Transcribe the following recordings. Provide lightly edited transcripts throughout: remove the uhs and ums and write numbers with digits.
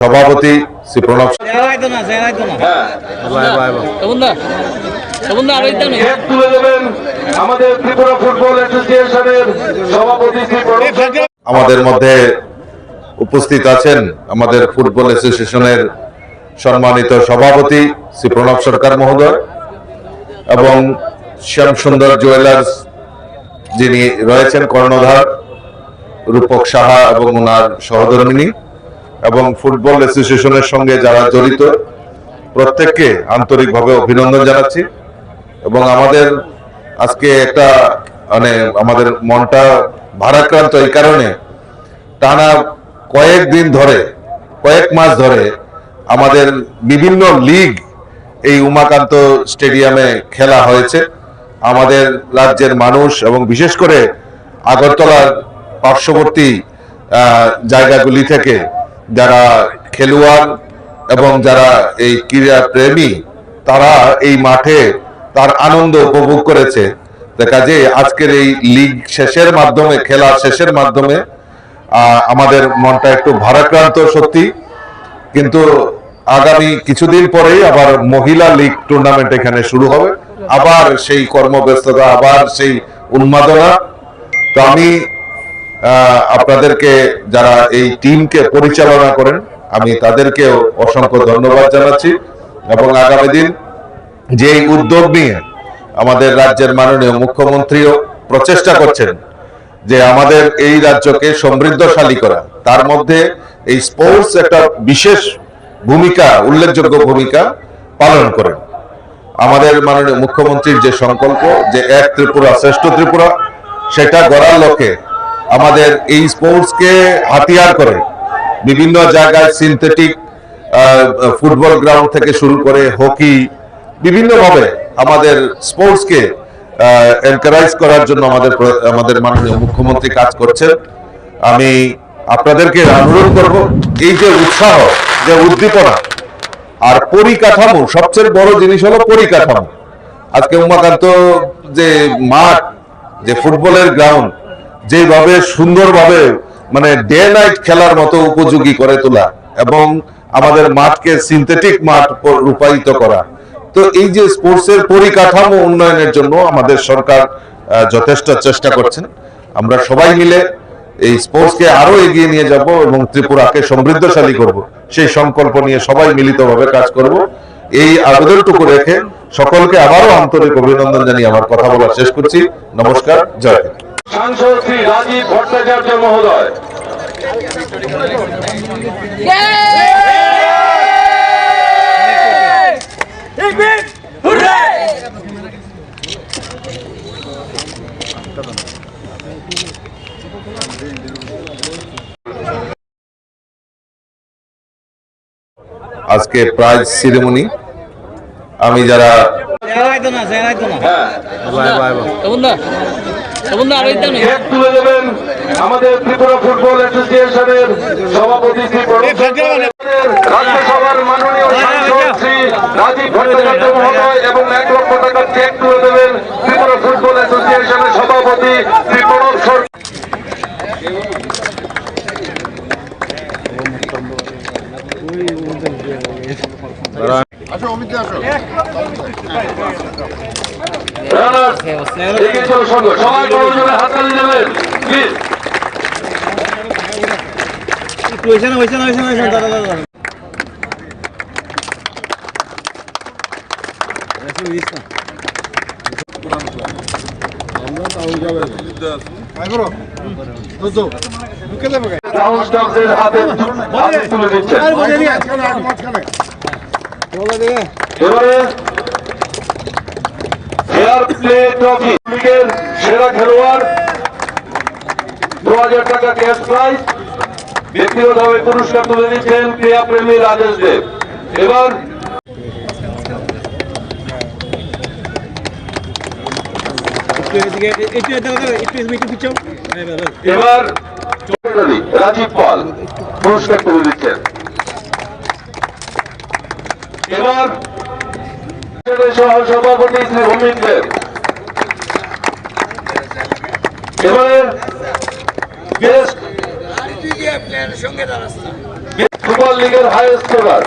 সভাপতি শ্রী প্রণব আমাদের ত্রিপুরা ফুটবল অ্যাসোসিয়েশনের সভাপতি শ্রী আমাদের মধ্যে উপস্থিত আছেন আমাদের ফুটবল অ্যাসোসিয়েশনের সম্মানিত সভাপতি শ্রী প্রণব সরকার মহোদয় এবং শ্যামসুন্দর জুয়েলার্স যিনি রয়েছেন কর্ণধার রূপক সাহা এবং ওনার সহধর্মিনী এবং ফুটবল অ্যাসোসিয়েশনের সঙ্গে যারা জড়িত প্রত্যেককে আন্তরিকভাবে অভিনন্দন জানাচ্ছি। এবং আমাদের আজকে একটা আমাদের মনটা ভারাক্রান্ত এই কারণে টানা কয়েক মাস ধরে আমাদের বিভিন্ন লিগ এই উমাকান্ত স্টেডিয়ামে খেলা হয়েছে। আমাদের রাজ্যের মানুষ এবং বিশেষ করে আগরতলার পার্শ্ববর্তী জায়গাগুলি থেকে যারা খেলোয়াড় এবং যারা এই ক্রীড়া প্রেমী তারা এই মাঠে তার আনন্দ উপভোগ করেছে। দেখা যায় আজকের এই লিগ শেষের মাধ্যমে খেলা শেষের মাধ্যমে আমাদের মনটা একটু ভারাক্রান্ত সত্যি, কিন্তু আগামী কিছুদিন পরেই আবার মহিলা লিগ টুর্নামেন্ট এখানে শুরু হবে, আবার সেই কর্মব্যস্ততা, আবার সেই উন্মাদনা। তো আমি আপনাদেরকে যারা এই টিমকে পরিচালনা করেন আমি তাদেরকেও অসংখ্য ধন্যবাদ জানাচ্ছি এবং আগামী দিন যে উদ্যোগ নিয়ে আমাদের রাজ্যের মাননীয় মুখ্যমন্ত্রীও প্রচেষ্টা করছেন যে আমাদের এই রাজ্যকে সমৃদ্ধশালী করা, তার মধ্যে এই স্পোর্টস একটা বিশেষ ভূমিকা, উল্লেখযোগ্য ভূমিকা পালন করেন। আমাদের মাননীয় মুখ্যমন্ত্রীর যে সংকল্প যে এক ত্রিপুরা শ্রেষ্ঠ ত্রিপুরা, সেটা গড়ার লক্ষ্যে আমাদের এই স্পোর্টসকে হাতিয়ার করে বিভিন্ন জায়গায় সিনথেটিক ফুটবল গ্রাউন্ড থেকে শুরু করে হকি বিভিন্নভাবে আমাদের স্পোর্টসকে এনকারেজ করার জন্য আমাদের মাননীয় মুখ্যমন্ত্রী কাজ করছেন। আমি আপনাদেরকে অনুরোধ করব এই যে উৎসাহ, যে উদ্দীপনা আর পরিকাঠামো, সবচেয়ে বড় জিনিস হলো পরিকাঠামো। আজকে উমাকান্ত যে মাঠ, যে ফুটবলের গ্রাউন্ড যেভাবে সুন্দরভাবে ডে নাইট খেলার মতো উপযোগী করে তোলা এবং আমাদের মাঠকে সিনথেটিক মাঠ রূপায়িত করা, তো এই যে স্পোর্টসের পরিকাঠামো উন্নয়নের জন্য আমাদের সরকার যথেষ্ট চেষ্টা করছেন। আমরা সবাই মিলে এই স্পোর্টসকে আরো এগিয়ে নিয়ে যাব এবং ত্রিপুরাকে সমৃদ্ধশালী করব, সেই সংকল্প নিয়ে সবাই মিলিতভাবে কাজ করব। এই আবেদনটুকু রেখে সকলকে আবারও আন্তরিক অভিনন্দন জানিয়ে আমার কথা বলা শেষ করছি। নমস্কার, জয় হিন্দ। সাংসদ শ্রী রাজীব ভট্টাচার্য মহোদয়। আজকে প্রাইজ সেরেমনি আমি যারা তুলে দেবেন আমাদের ত্রিপুরা ফুটবল অ্যাসোসিয়েশনের সভাপতি শ্রী রাজ্যসভার মাননীয় সাংসদ শ্রী রাজীব ভট্টাচার্য মহোদয় এবং 1 লক্ষ টাকার চেক তুলে দেবেন ত্রিপুরা ফুটবল অ্যাসোসিয়েশনের সভাপতি শ্রী প্রণব সরকার। সবাই প্রয়োজনে হাততালি দেবেন প্লিজ। তুলে দিচ্ছেন এবারে ফেয়ার প্লে ট্রফি লিগের সেরা খেলোয়াড় 2000 টাকা ক্যাশ প্রাইজ, ব্যক্তিগতভাবে পুরস্কার তুলে দিচ্ছেন ক্রীড়া প্রেমী রাজেশ দেব। এবার রাজীব পাল পুরস্কার তুলে দিচ্ছেন। এবার সহ সভাপতি শ্রী অমিত দেব। এবারে গেস্ট সুপার লিগের হাইয়েস্ট স্কোরার।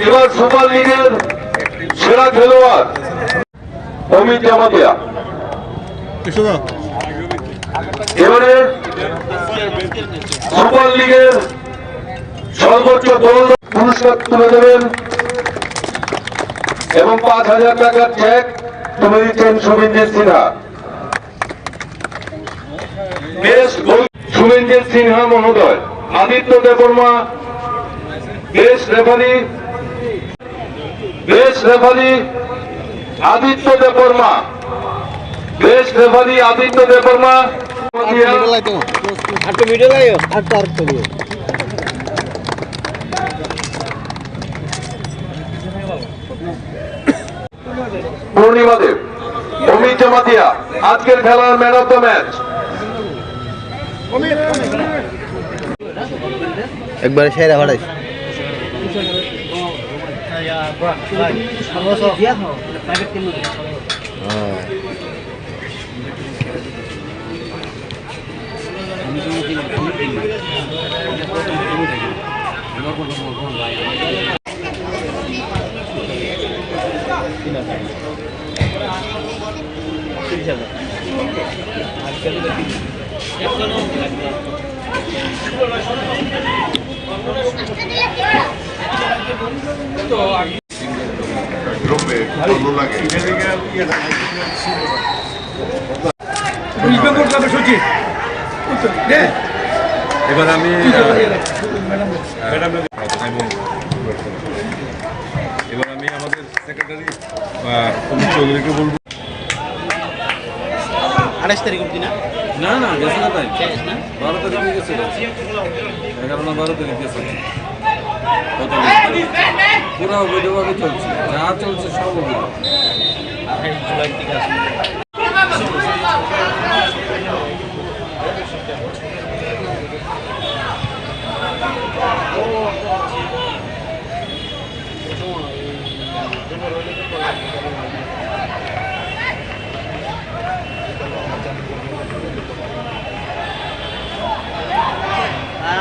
এবার সুপার লিগের সেরা খেলোয়াড় অমিত জামাতিয়া। এবারে সুপার লিগের সর্বোচ্চ গোল পুরস্কার তুলে দেবেন এবং 5,000 টাকার চেক তুলে দিচ্ছেন শুভেন্দু সিনহা। বেস্ট গোল শুভেন্দু সিনহা মহোদয়। Aditya Debbarma best referee Aditya Debbarma. Best referee Aditya Debbarma. Purnima Deb. Amit Jamatia আজকের খেলার ম্যান অফ দ্য ম্যাচ। একবারে সেরা ভাড়াই এবার আমি আমাদের সেক্রেটারি অমিত চৌধুরীকে বলবো। 28 তারিখ অবধি না? না না গেছে না, তাই 12 তারিখে গেছে, 11 না 12 তারিখ গেছে। পুরো অবৈধভাবে চলছে, যা চলছে সব অবৈধ। জুলাই থেকে আসবে।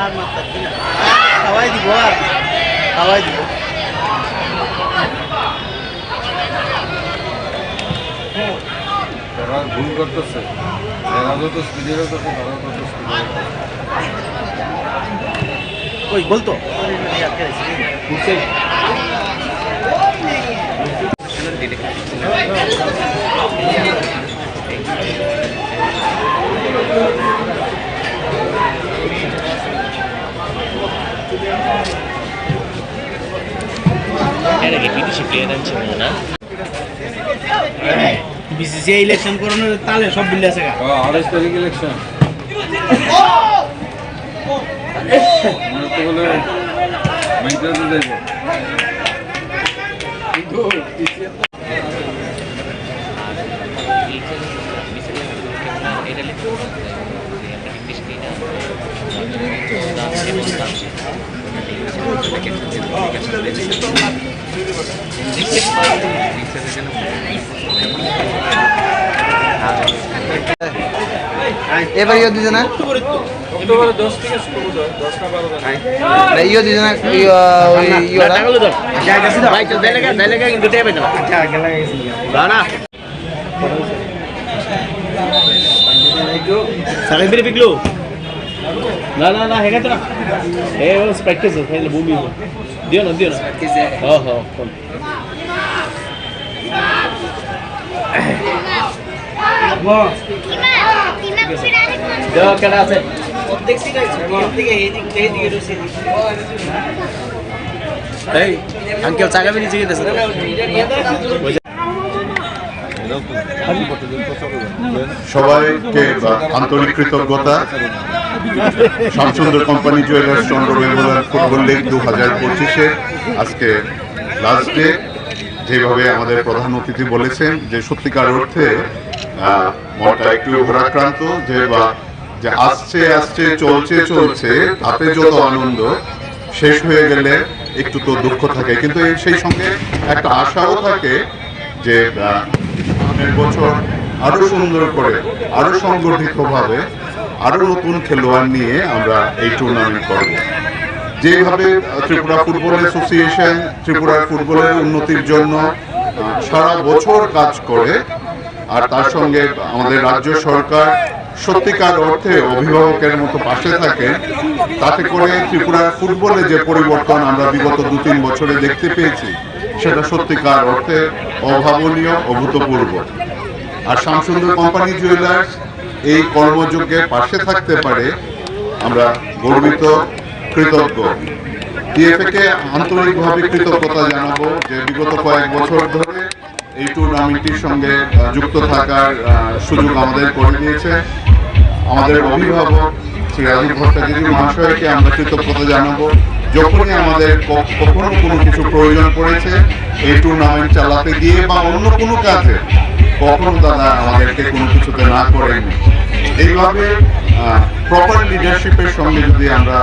আর মাত্র খাওয়াই দিব আর খাওয়াই দিব। তারা ভুল করতেছে, এরা যত স্পিডে করতেছে তারা তত স্পিডে। ওই বলতো বিসিসিআই ইলেকশন করানোর তালে সব বিল আছে। 28 তারিখ ইলেকশন বলে মাইন্ডাতে যাইব, কিন্তু এবার ইয়ে দিছে না? অক্টোবরের 10 থেকে শুরু হয়, 10 না 12 তারিখ। ইয়ে দিছে না? না না না হেগা তো না এ ও প্র্যাকটিস है वो भी दियो ना हां हां দাও কেডা আছে প্রত্যেক সিট আছে প্রত্যেক এই দিকে রয়েছে এই আঙ্কেল চাগাবে নিচে গেছে সবাইকে আন্তরিক কৃতজ্ঞতা। শ্যামসুন্দর কোম্পানি জুয়েলার্স চন্দ্র মেমোরিয়াল ফুটবল লিগ 2025 আজকে লাস্ট ডে। যেভাবে আমাদের প্রধান অতিথি বলেছেন যে সত্যিকার অর্থে মনটা একটু ঘোরাক্রান্ত, যে আসছে আসছে চলছে চলছে হাতে যত আনন্দ শেষ হয়ে গেলে একটু তো দুঃখ থাকে, কিন্তু সেই সঙ্গে একটা আশাও থাকে যে সামনের বছর আরো সুন্দর করে, আরো সংগঠিতভাবে, আরো নতুন খেলোয়াড় নিয়ে আমরা এই টুর্নামেন্ট করব। যেভাবে ত্রিপুরা ফুটবল অ্যাসোসিয়েশন ত্রিপুরার ফুটবলের উন্নতির জন্য সারা বছর কাজ করে, আর তার সঙ্গে আমাদের রাজ্য সরকার সত্যিকার অর্থে অভিভাবকের মতো পাশে থাকে, তাতে করে ত্রিপুরার ফুটবলে যে পরিবর্তন আমরা বিগত 2-3 বছরে দেখতে পেয়েছি সেটা সত্যিকার অর্থে অভাবনীয়, অভূতপূর্ব। আর শ্যামসুন্দর কোম্পানি জুয়েলার্স এই কর্মযজ্ঞে পাশে থাকতে পারে আমরা গর্বিত, কৃতজ্ঞ। টিএফএ কে আন্তরিকভাবে কৃতজ্ঞতা জানাবো যে বিগত কয়েক বছর ধরে এই টুর্নামেন্টটির সঙ্গে যুক্ত থাকার সুযোগ আমাদের করে দিয়েছে। আমাদের অভিভাবক শ্রী রাজীব ভট্টাচার্য মহাশয়কে আমরা কৃতজ্ঞতা জানাবো। যখনই আমাদের কখনো কোনো কিছু প্রয়োজন পড়েছে এই টুর্নামেন্ট চালাতে গিয়ে বা অন্য কোনো কাজে, কখনো দাদা আমাদেরকে কোনো কিছুতে না করেননি। এইভাবে প্রপার লিডারশিপের সঙ্গে যদি আমরা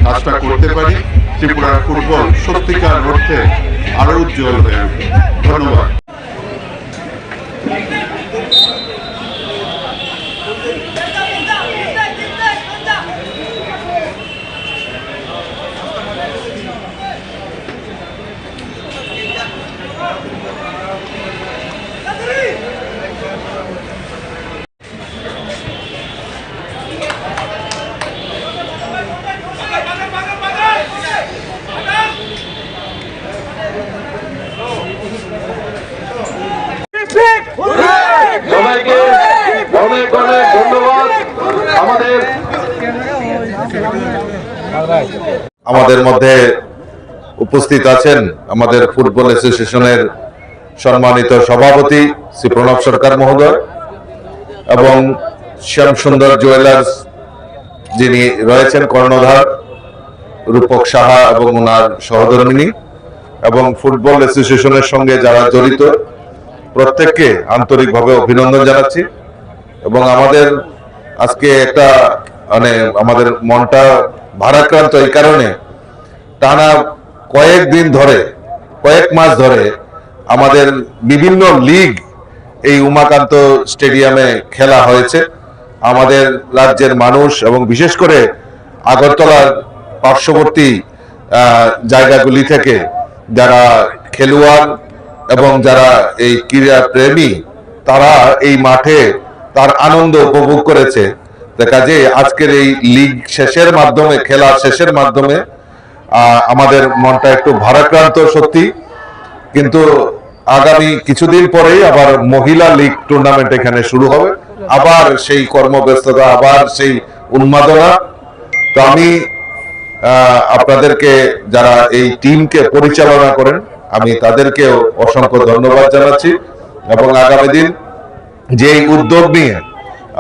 কাজটা করতে পারি, ত্রিপুরার ফুটবল সত্যিকার অর্থে আরো উজ্জ্বল হয়ে উঠবে। ধন্যবাদ। সবাইকে অনেক অনেক ধন্যবাদ। আমাদের মধ্যে উপস্থিত আছেন আমাদের ফুটবল অ্যাসোসিয়েশনের সম্মানিত সভাপতি শ্রী প্রণব সরকার মহোদয় এবং শ্যামসুন্দর জুয়েলার্স যিনি রয়েছেন কর্ণধার রূপক সাহা এবং ওনার সহধর্মিনী, এবং ফুটবল অ্যাসোসিয়েশনের সঙ্গে যারা জড়িত প্রত্যেককে আন্তরিকভাবে অভিনন্দন জানাচ্ছি। এবং আমাদের আজকে একটা আমাদের মনটা ভারাক্রান্ত এই কারণে, টানা কয়েক মাস ধরে আমাদের বিভিন্ন লিগ এই উমাকান্ত স্টেডিয়ামে খেলা হয়েছে। আমাদের রাজ্যের মানুষ এবং বিশেষ করে আগরতলার পার্শ্ববর্তী জায়গাগুলি থেকে যারা খেলোয়াড় এবং যারা এই ক্রীড়া প্রেমী তারা এই মাঠে তার আনন্দ উপভোগ করেছে। কাজে আজকের এই লিগ শেষের মাধ্যমে, খেলা শেষের মাধ্যমে আমাদের মনটা একটু ভারাক্রান্ত সত্যি। কিন্তু আগামী কিছুদিন পরেই আবার মহিলা লিগ টুর্নামেন্ট এখানে শুরু হবে, আবার সেই কর্মব্যস্ততা, আবার সেই উন্মাদনা। তো আমি আপনাদেরকে, যারা এই টিমকে পরিচালনা করেন, আমি তাদেরকেও অসংখ্য ধন্যবাদ জানাচ্ছি। এবং আগামী দিন যে উদ্যোগ নিয়ে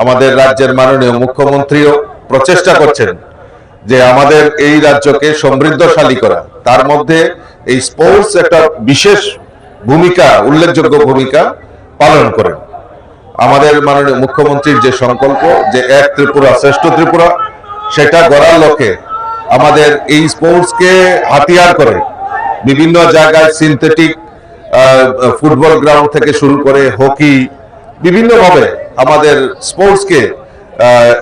আমাদের রাজ্যের মাননীয় মুখ্যমন্ত্রীও প্রচেষ্টা করছেন যে আমাদের এই রাজ্যকে সমৃদ্ধশালী করা, তার মধ্যে এই স্পোর্টস একটা বিশেষ ভূমিকা, উল্লেখযোগ্য ভূমিকা পালন করেন। আমাদের মাননীয় মুখ্যমন্ত্রীর যে সংকল্প যে এক ত্রিপুরা শ্রেষ্ঠ ত্রিপুরা, সেটা গড়ার লক্ষ্যে আমাদের এই স্পোর্টসকে হাতিয়ার করে বিভিন্ন জায়গায় সিনথেটিক ফুটবল গ্রাউন্ড থেকে শুরু করে হকি, বিভিন্নভাবে আমাদের স্পোর্টসকে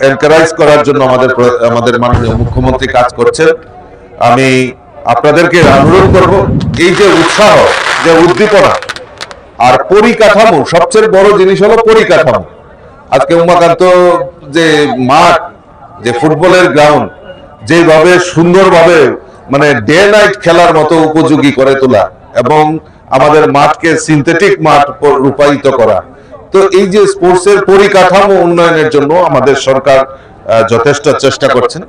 এনকারেজ করার জন্য আমাদের মাননীয় মুখ্যমন্ত্রী কাজ করছেন। আমি আপনাদেরকে অনুরোধ করব, এই যে উৎসাহ, যে উদ্দীপনা আর পরিকাঠামো, সবচেয়ে বড় জিনিস হলো পরিকাঠামো। আজকে উমাকান্ত যে মাঠ, যে ফুটবলের গ্রাউন্ড, যেভাবে সুন্দরভাবে ডে নাইট খেলার মতো উপযোগী করে তোলা এবং আমাদের মাঠকে সিনথেটিক মাঠ রূপায়িত করা, তো এই যে স্পোর্টসের পরিকাঠামো উন্নয়নের জন্য আমাদের সরকার যথেষ্ট চেষ্টা করছেন।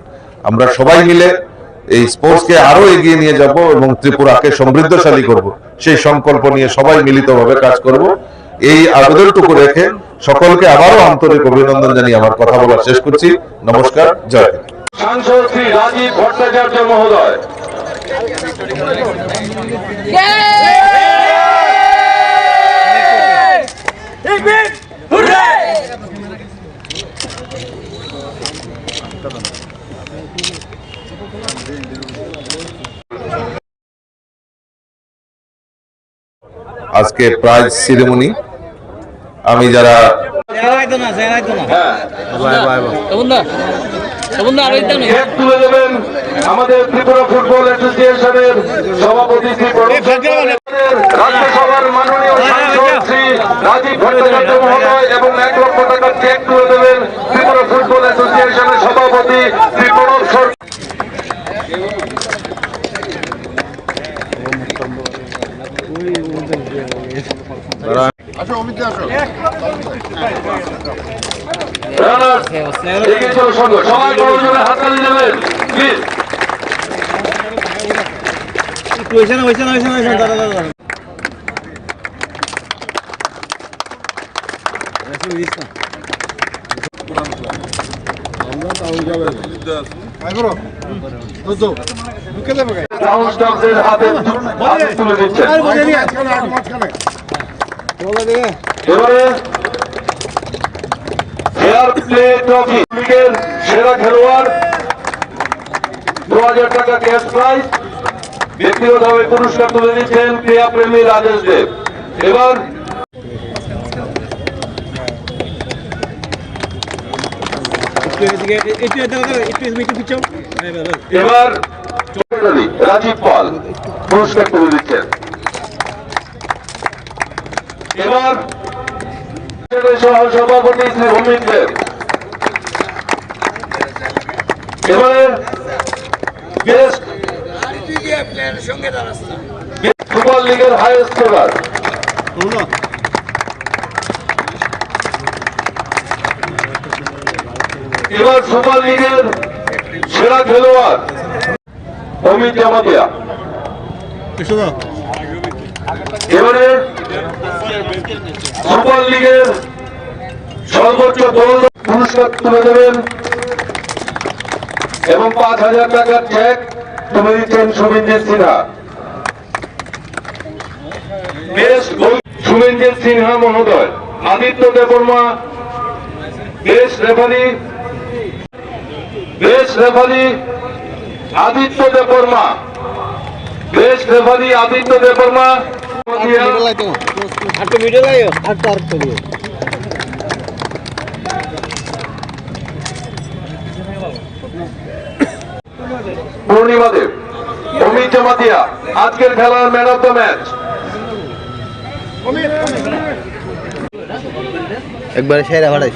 আমরা সবাই মিলে এই স্পোর্টসকে আরো এগিয়ে নিয়ে যাব এবং ত্রিপুরাকে সমৃদ্ধশালী করব, সেই সংকল্প নিয়ে সবাই মিলিতভাবে কাজ করব। এই আবেদনটুকু রেখে সকলকে আবারও আন্তরিক অভিনন্দন জানিয়ে আমার কথা বলা শেষ করছি। নমস্কার, জয় হিন্দ। সাংসদ শ্রী রাজীব ভট্টাচার্য মহোদয়। আজকে প্রাইজ সেরেমনি আমি যারা চেক তুলে দেবেন আমাদের ত্রিপুরা ফুটবল অ্যাসোসিয়েশনের সভাপতি শ্রী প্রণব সরকার, রাজ্যসভার মাননীয় সাংসদ শ্রী রাজীব ভট্টাচার্য মহোদয় এবং 1 লক্ষ টাকার চেক তুলে দেবেন ত্রিপুরা ফুটবল অ্যাসোসিয়েশনের সভাপতি শ্রী প্রণব সরকার। এগিয়ে চলো সঙ্গে, সবাই বড় জোরে হাততালি দেবেন প্লিজ। গ্রাউন্ডস্টাফদের হাতে তুলে দিচ্ছেন। এবারে ফেয়ার প্লে ট্রফি লিগের সেরা খেলোয়াড় 2000 টাকা ক্যাশ প্রাইজ, ব্যক্তিগতভাবে পুরস্কার তুলে দিচ্ছেন ক্রীড়াপ্রেমী রাজেশ দেব। এবার এবার রাজীব পাল পুরস্কার তুলে দিচ্ছেন। এবার সহ সভাপতি শ্রী অমিত দেব। এবারে বেস্ট ফুটবল লিগের হাইয়েস্ট স্কোরার এবার সুপার লিগের সেরা খেলোয়াড় অমিত জামাতিয়া। এবারে সুপার লিগের সর্বোচ্চ গোল পুরস্কার তুলে দেবেন এবং 5000 টাকার চেক তুলে দিচ্ছেন শুভেঞ্জিৎ সিনহা। বেস্ট গোল শুভেঞ্জিৎ সিনহা মহোদয়। Aditya Debbarma best referee Aditya Debbarma. Best referee Aditya Debbarma. Purnima Deb. Amit Jamatia আজকের খেলার ম্যান অফ দ্য ম্যাচ। একবারে সেরা ভাড়াই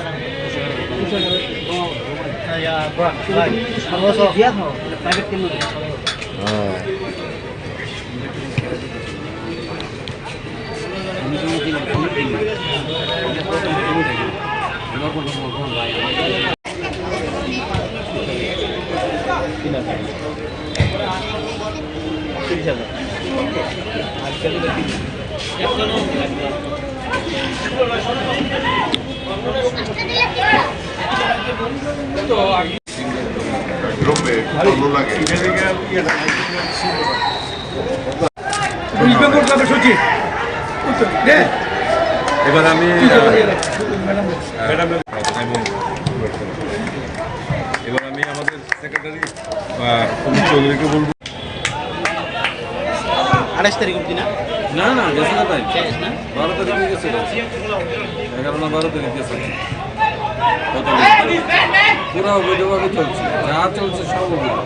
ভালো লাগে। এবার আমি আমাদের সেক্রেটারি অমিত চৌধুরীকে বলবো। 28 তারিখ অবধি না? না না গেছে না তাই 12 তারিখে গেছে 11 না 12 তারিখ গেছে। পুরো অবৈধভাবে চলছে, যা চলছে সব অবৈধ।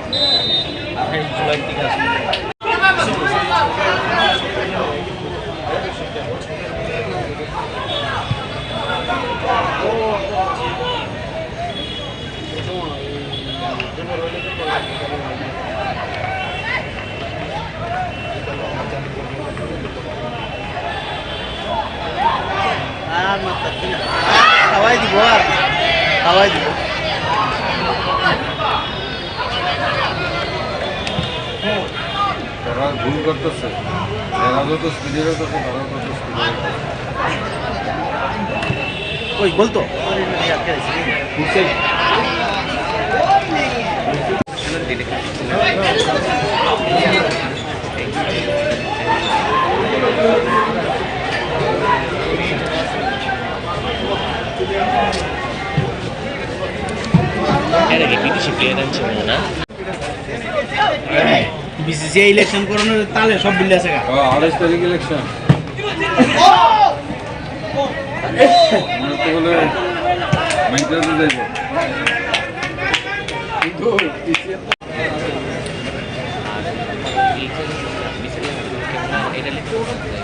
আর মাত্র খাওয়াই দিব আর খাওয়াই দিব। তারা ভুল করতেছে, এরা যত স্পিডে করতেছে তারা তত স্পিডে। ওই বলতো বিদেশি প্লেয়ার আনছে না বিসিসিআই ইলেকশন করানোর তালে সব বিল আছে। 28 তারিখ ইলেকশন। মনে তো বলে মাইন্ডাতে যাইব কিন্তু এটা লিখতে